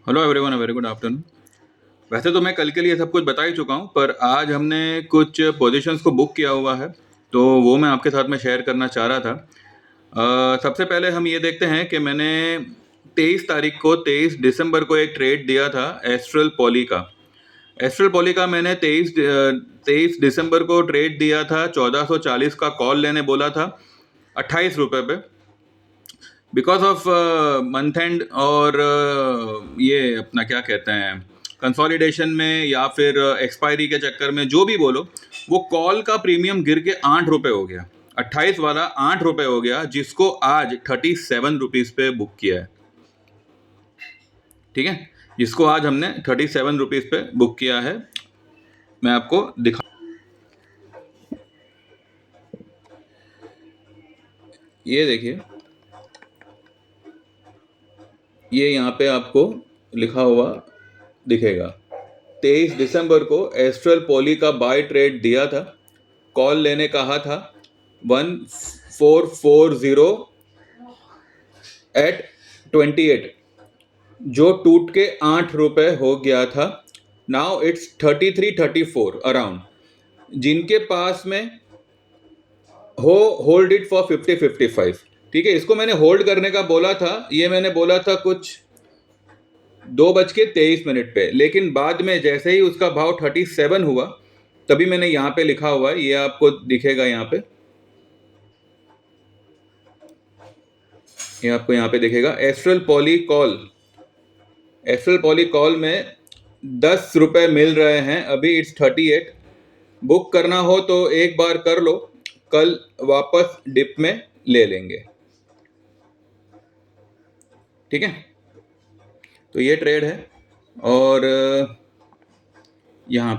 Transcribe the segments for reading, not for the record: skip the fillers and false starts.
Hello everyone, very good afternoon. वैसे तो मैं कल के लिए सब कुछ बता ही चुका हूँ, पर आज हमने कुछ पोजीशंस को बुक किया हुआ है, तो वो मैं आपके साथ में शेयर करना चाह रहा था। सबसे पहले हम ये देखते हैं कि मैंने 23 तारीख को 23 दिसंबर को एक ट्रेड दिया था एस्ट्रल पॉली का। एस्ट्रल पॉली का मैंने 23 दिसंबर को ट्रेड दिया था। 1440 का कॉल लेने बोला था 28 रुपये पे। बिकॉज ऑफ मंथ एंड और ये अपना क्या कहते हैं, कंसोलिडेशन में या फिर एक्सपायरी के चक्कर में, जो भी बोलो, वो कॉल का प्रीमियम गिर के 8 रुपये हो गया। 28 वाला 8 रुपये हो गया, जिसको आज 37 रुपीज़ पे बुक किया है। ठीक है, जिसको आज हमने 37 रुपीज़ पे बुक किया है। मैं आपको दिखा, ये देखिए, ये यहाँ पे आपको लिखा हुआ दिखेगा। 23 दिसंबर को एस्ट्रल पॉली का बाय ट्रेड दिया था, कॉल लेने कहा था 1440 एट 28, जो टूट के 8 रुपये हो गया था। Now it's 33-34 around. जिनके पास में हो, होल्ड इट फॉर 50-55। ठीक है, इसको मैंने होल्ड करने का बोला था, ये मैंने बोला था कुछ 2:23 पे, लेकिन बाद में जैसे ही उसका भाव 37 हुआ, तभी मैंने यहाँ पे लिखा हुआ है, ये आपको दिखेगा यहाँ पे, ये आपको यहाँ पे दिखेगा astral poly call. Astral poly call में 10 रुपये मिल रहे हैं अभी, इट्स 38। बुक करना हो तो एक बार कर लो, कल वापस डिप में ले लेंगे। ठीक है, तो ये ट्रेड है। और यहाँ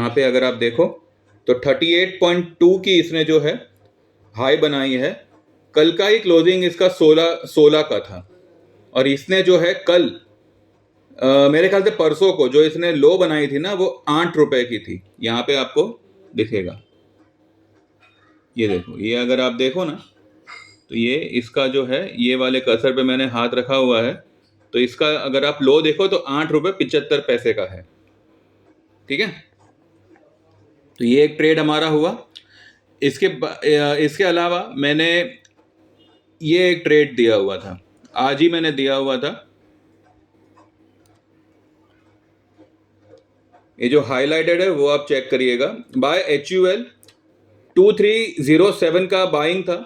पे अगर आप देखो तो 38.2 की इसने जो है हाई बनाई है। कल का ही क्लोजिंग इसका 16 का था, और इसने जो है कल मेरे ख्याल से परसों को जो इसने लो बनाई थी ना, वो 8 रुपए की थी। यहाँ पे आपको दिखेगा, ये देखो, ये अगर आप देखो ना, तो ये इसका जो है, ये वाले कर्सर पे मैंने हाथ रखा हुआ है, तो इसका अगर आप लो देखो तो 8 रुपये 75 पैसे का है। ठीक है, तो ये एक ट्रेड हमारा हुआ। इसके अलावा मैंने ये एक ट्रेड दिया हुआ था, आज ही मैंने दिया हुआ था। ये जो हाईलाइटेड है वो आप चेक करिएगा। बाय HUL 2307 का बाइंग था,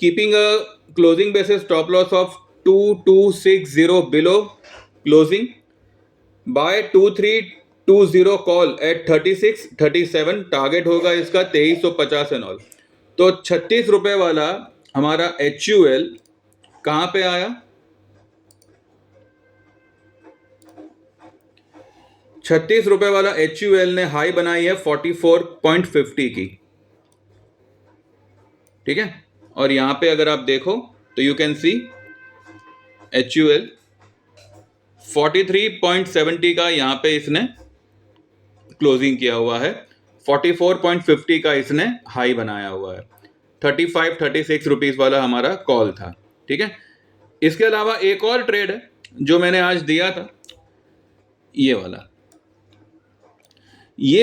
keeping a closing basis stop loss of 2260 below closing. Buy 2320 call at 3637, target होगा इसका 2350 एंड ऑल। तो 36 रुपये वाला हमारा HUL कहाँ पे आया? 36 रुपये वाला HUL ने हाई बनाई है 44.50 की। ठीक है, और यहाँ पे अगर आप देखो तो यू कैन सी HUL 43.70 का यहाँ पे इसने क्लोजिंग किया हुआ है। 44.50 का इसने हाई बनाया हुआ है। 35-36 रुपीज़ वाला हमारा कॉल था। ठीक है, इसके अलावा एक और ट्रेड है जो मैंने आज दिया था, ये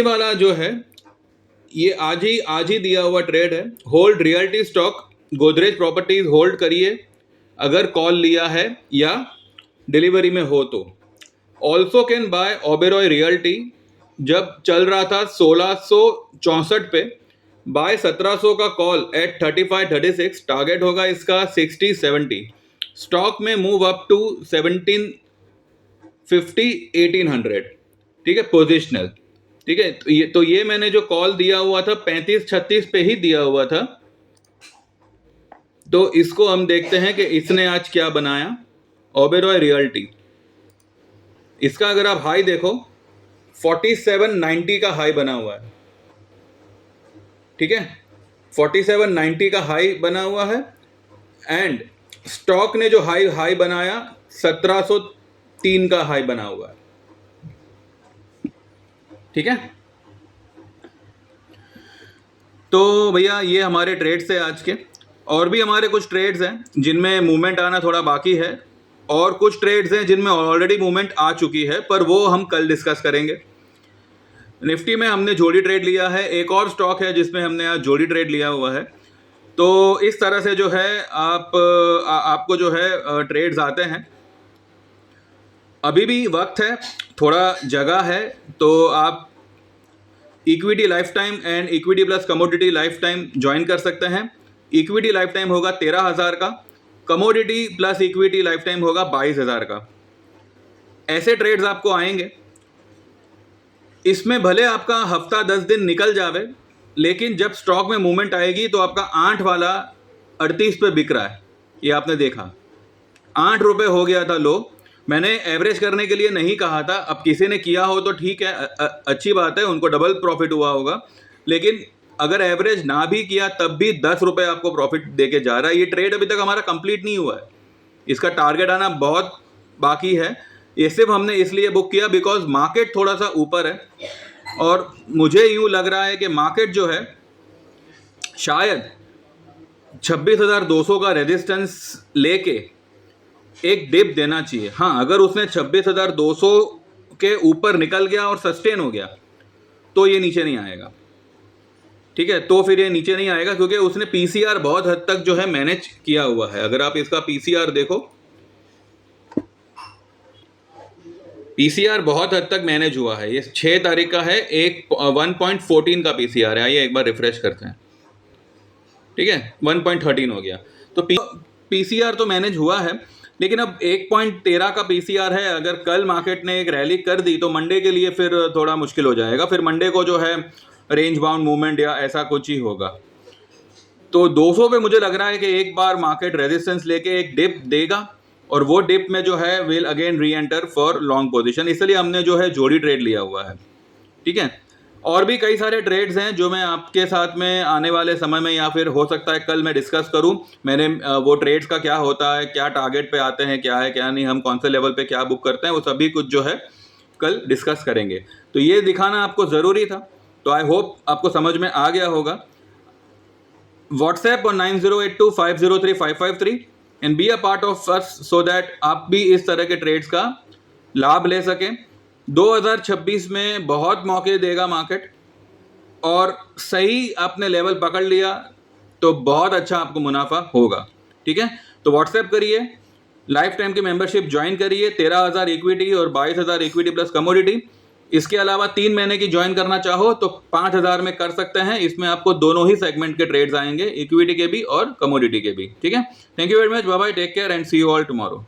वाला जो है, ये आज ही दिया हुआ ट्रेड है। Hold realty stock Godrej properties hold करिए अगर कॉल लिया है या डिलीवरी में हो तो। Also can buy Oberoi realty, जब चल रहा था 1664 पे, बाय 1700 का कॉल एट 35-36, टारगेट होगा इसका 60-70। स्टॉक में मूव अप टू 1750-1800। ठीक है, पोजिशनल। ठीक है, तो ये मैंने जो कॉल दिया हुआ था 35-36 पे ही दिया हुआ था। तो इसको हम देखते हैं कि इसने आज क्या बनाया। ओबेरॉय रियल्टी, इसका अगर आप हाई देखो 4790 का हाई बना हुआ है। ठीक है, 4790 का हाई बना हुआ है, एंड स्टॉक ने जो हाई बनाया 1703 का हाई बना हुआ है। ठीक है, तो भैया ये हमारे ट्रेड्स थे आज के। और भी हमारे कुछ ट्रेड्स हैं जिनमें मूवमेंट आना थोड़ा बाकी है, और कुछ ट्रेड्स हैं जिनमें ऑलरेडी मूवमेंट आ चुकी है, पर वो हम कल डिस्कस करेंगे। निफ्टी में हमने जोड़ी ट्रेड लिया है, एक और स्टॉक है जिसमें हमने आज जोड़ी ट्रेड लिया हुआ है। तो इस तरह से जो है आपको जो है ट्रेड्स आते हैं। अभी भी वक्त है, थोड़ा जगह है, तो आप equity life time and equity plus commodity life time join कर सकते हैं। इक्विटी लाइफ टाइम होगा 13,000 का, commodity plus equity life time होगा 22,000 का। ऐसे ट्रेड्स आपको आएंगे, इसमें भले आपका हफ्ता 10 दिन निकल जावे, लेकिन जब स्टॉक में मूवमेंट आएगी तो आपका 8 वाला 38 पे बिक रहा है। ये आपने देखा, 8 रुपये हो गया था लो। मैंने एवरेज करने के लिए नहीं कहा था, अब किसी ने किया हो तो ठीक है, अच्छी बात है, उनको डबल प्रॉफिट हुआ होगा। लेकिन अगर एवरेज ना भी किया तब भी 10 रुपये आपको प्रॉफिट देके जा रहा है। ये ट्रेड अभी तक हमारा कंप्लीट नहीं हुआ है, इसका टारगेट आना बहुत बाकी है। ये सिर्फ हमने इसलिए बुक किया बिकॉज मार्केट थोड़ा सा ऊपर है, और मुझे यूँ लग रहा है कि मार्केट जो है शायद 26,200 का रेजिस्टेंस लेके एक डिप देना चाहिए। हाँ, अगर उसने 26,200 के ऊपर निकल गया और सस्टेन हो गया तो ये नीचे नहीं आएगा, ठीक है। तो फिर ये नीचे नहीं आएगा क्योंकि उसने पीसीआर बहुत हद तक जो है मैनेज किया हुआ है। अगर आप इसका पीसीआर देखो, पीसीआर बहुत हद तक मैनेज हुआ है। ये 6 तारीख का है, 1.14 का पीसीआर है। आइए एक बार रिफ्रेश करते हैं, ठीक है, 1.13 हो गया। तो पीसीआर तो मैनेज हुआ है, लेकिन अब 1.13 का पीसीआर है। अगर कल मार्केट ने एक रैली कर दी तो मंडे के लिए फिर थोड़ा मुश्किल हो जाएगा। फिर मंडे को जो है रेंज बाउंड मूवमेंट या ऐसा कुछ ही होगा। तो 200 पे मुझे लग रहा है कि एक बार मार्केट रेजिस्टेंस लेके एक डिप देगा, और वो डिप में जो है विल अगेन री एंटर फॉर लॉन्ग पोजीशन। इसलिए हमने जो है जोड़ी ट्रेड लिया हुआ है, ठीक है। और भी कई सारे ट्रेड्स हैं जो मैं आपके साथ में आने वाले समय में, या फिर हो सकता है कल मैं डिस्कस करूं। मैंने वो ट्रेड्स का क्या होता है, क्या टारगेट पे आते हैं, क्या है क्या नहीं, हम कौन से लेवल पे क्या बुक करते हैं, वो सभी कुछ जो है कल डिस्कस करेंगे। तो ये दिखाना आपको ज़रूरी था, तो आई होप आपको समझ में आ गया होगा। व्हाट्सएप और 9082503553 and be a part of us so that आप भी इस तरह के ट्रेड्स का लाभ ले सकें। 2026 में बहुत मौके देगा मार्केट, और सही आपने लेवल पकड़ लिया तो बहुत अच्छा आपको मुनाफा होगा, ठीक है। तो व्हाट्सएप करिए, लाइफ टाइम की मेंबरशिप ज्वाइन करिए, 13,000 इक्विटी और 22,000 इक्विटी प्लस कमोडिटी। इसके अलावा 3 महीने की ज्वाइन करना चाहो तो 5,000 में कर सकते हैं। इसमें आपको दोनों ही सेगमेंट के ट्रेड्स आएंगे, इक्विटी के भी और कमोडिटी के भी, ठीक है। Thank you very much, bye bye, take care and see you all tomorrow.